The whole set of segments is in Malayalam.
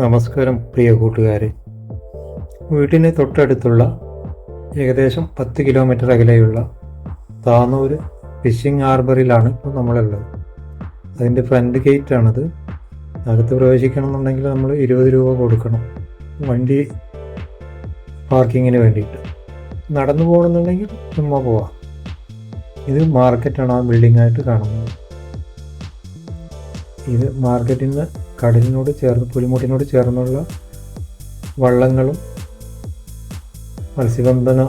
നമസ്കാരം പ്രിയ കൂട്ടുകാരെ. വീട്ടിന് തൊട്ടടുത്തുള്ള ഏകദേശം 10 കിലോമീറ്റർ അകലെയുള്ള താനൂർ ഫിഷിംഗ് ഹാർബറിലാണ് ഇപ്പോൾ നമ്മളുള്ളത്. അതിൻ്റെ ഫ്രണ്ട് ഗേറ്റാണത്. അകത്ത് പ്രവേശിക്കണം എന്നുണ്ടെങ്കിൽ നമ്മൾ 20 രൂപ കൊടുക്കണം വണ്ടി പാർക്കിങ്ങിന് വേണ്ടിയിട്ട്. നടന്നു പോകണമെന്നുണ്ടെങ്കിൽ ചുമ്മാ പോവാം. ഇത് മാർക്കറ്റാണ് ആ ബിൽഡിംഗായിട്ട് കാണുന്നത്. ഇത് മാർക്കറ്റിൽ നിന്ന് കടലിനോട് ചേർന്ന് പുലിമുട്ടിനോട് ചേർന്നുള്ള വള്ളങ്ങളും മത്സ്യബന്ധന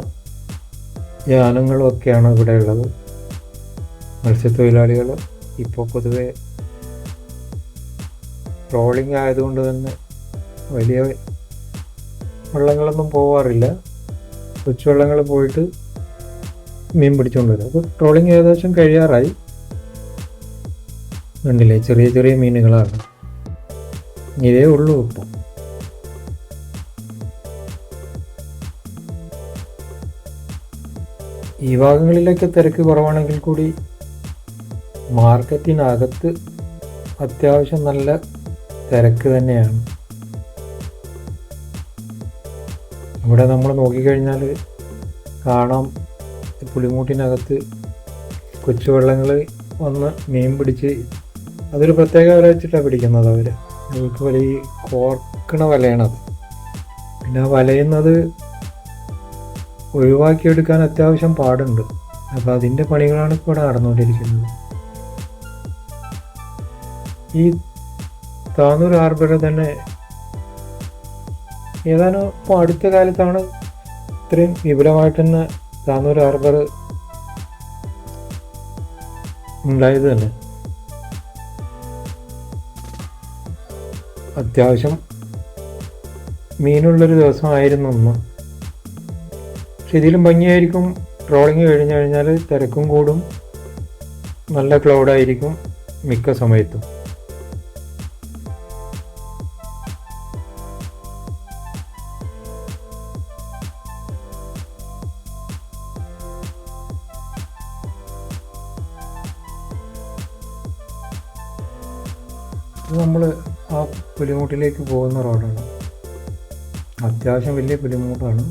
യാനങ്ങളും ഒക്കെയാണ് ഇവിടെ ഉള്ളത്. മത്സ്യത്തൊഴിലാളികൾ ഇപ്പോൾ പൊതുവെ ട്രോളിംഗ് ആയതുകൊണ്ട് തന്നെ വലിയ വള്ളങ്ങളൊന്നും പോവാറില്ല. കൊച്ചുവള്ളങ്ങൾ പോയിട്ട് മീൻ പിടിച്ചുകൊണ്ട് വരും. അപ്പോൾ ട്രോളിംഗ് ഏകദേശം കഴിയാറായി. കണ്ടില്ലേ, ചെറിയ ചെറിയ മീനുകളാണ്. ഇതേ ഉള്ളൂ ഇപ്പോൾ. ഈ ഭാഗങ്ങളിലൊക്കെ തിരക്ക് കുറവാണെങ്കിൽ കൂടി മാർക്കറ്റിനകത്ത് അത്യാവശ്യം നല്ല തിരക്ക് തന്നെയാണ്. ഇവിടെ നമ്മൾ നോക്കിക്കഴിഞ്ഞാൽ കാണാം, പുളിമൂട്ടിനകത്ത് കൊച്ചുവള്ളങ്ങൾ വന്ന് മീൻ പിടിച്ച്, അതൊരു പ്രത്യേക വല വെച്ചിട്ടാണ് പിടിക്കുന്നത് അവർ. അവർക്ക് വലിയ കോർക്കണ വലയാണത്. പിന്നെ ആ വലയുന്നത് ഒഴിവാക്കിയെടുക്കാൻ അത്യാവശ്യം പാടുണ്ട്. അപ്പോൾ അതിൻ്റെ പണികളാണ് ഇപ്പോൾ ഇവിടെ നടന്നുകൊണ്ടിരിക്കുന്നത്. ഈ താനൂർ ഹാർബറിൽ തന്നെ ഏതാനും ഇപ്പോൾ അടുത്ത കാലത്താണ് ഇത്രയും വിപുലമായിട്ട് തന്നെ താനൂർ ഹാർബർ ഉണ്ടായത് തന്നെ. അത്യാവശ്യം മീനുള്ളൊരു ദിവസമായിരുന്നു ഒന്ന്. പക്ഷെ ഇതിലും ഭംഗിയായിരിക്കും ട്രോളിങ് കഴിഞ്ഞു കഴിഞ്ഞാൽ. തിരക്കും കൂടും, നല്ല ക്ലൗഡായിരിക്കും മിക്ക സമയത്തും. നമ്മൾ ആ പുലിമുട്ടിലേക്ക് പോകുന്ന റോഡാണ്. അത്യാവശ്യം വലിയ പുലിമുട്ടാണ്.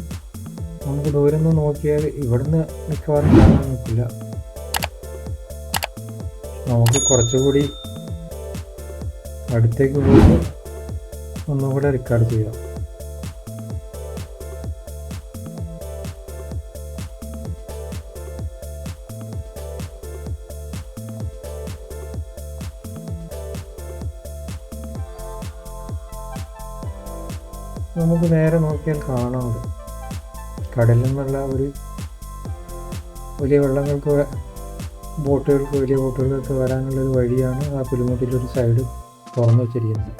നമുക്ക് ദൂരം നിന്ന് നോക്കിയാൽ ഇവിടുന്ന് മിക്കവാറും കാണാൻ പറ്റില്ല. നമുക്ക് കുറച്ചുകൂടി അടുത്തേക്ക് പോയിട്ട് ഒന്നുകൂടെ റെക്കോർഡ് ചെയ്യാം. നമുക്ക് നേരെ നോക്കിയാൽ കാണാം, കടലിൽ നിന്നുള്ള ഒരു വലിയ വെള്ളങ്ങൾക്ക് വലിയ ബോട്ടുകൾക്ക് വരാനുള്ളൊരു വഴിയാണ് ആ പുലിമുട്ടിലൊരു സൈഡ് തുറന്നു വെച്ചിരിക്കുന്നത്.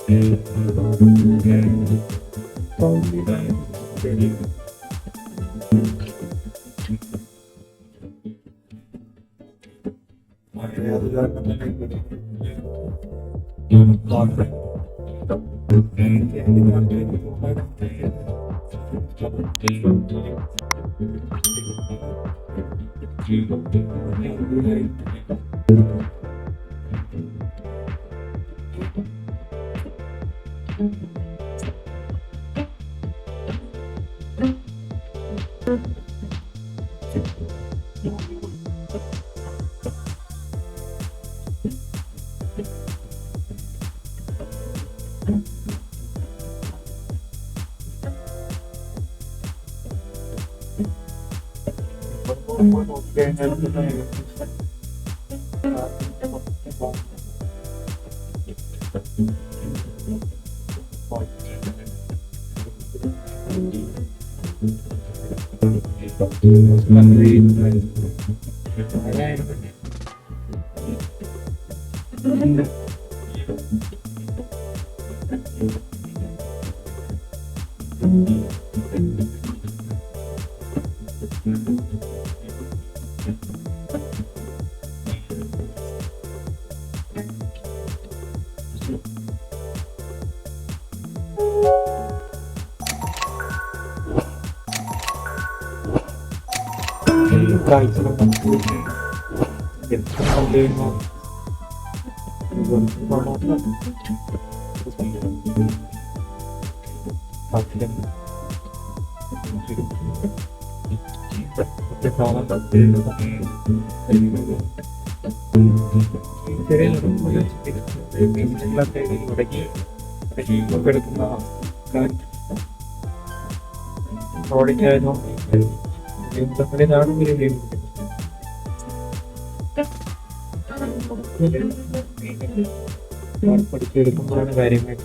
പഠിച്ചെടുക്കുമ്പോഴാണ് കാര്യമായിട്ട്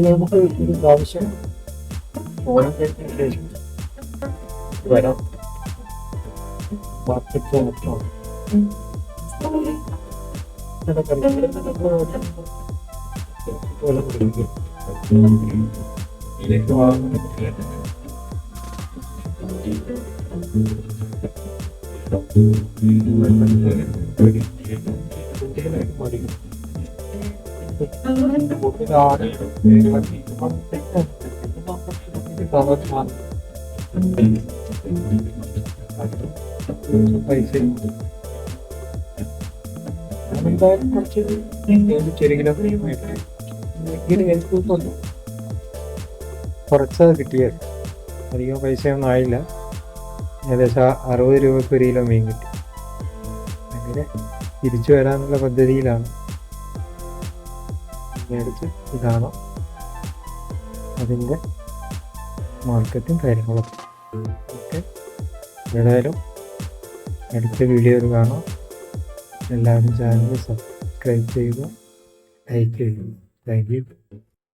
നമുക്ക് ഒരു പ്രാവശ്യം ശേഷം വരാം. മാർക്കറ്റ് കുറച്ചത് കിട്ടിയത്, അധികം പൈസയൊന്നും ആയില്ല. ഏകദേശം 60 രൂപയ്ക്ക് 1 കിലോ മീൻ കിട്ടി. അങ്ങനെ തിരിച്ചു വരാനുള്ള പദ്ധതിയിലാണ്. മേടിച്ച് ഇതാണ് അതിൻ്റെ മാർക്കറ്റും കാര്യങ്ങളൊക്കെ. ഓക്കെ, ഏതായാലും അടുത്ത വീഡിയോയിൽ കാണാം. എല്ലാവരും ചാനൽ സബ്സ്ക്രൈബ് ചെയ്യുക, ലൈക്ക് ചെയ്യുക. Thank you.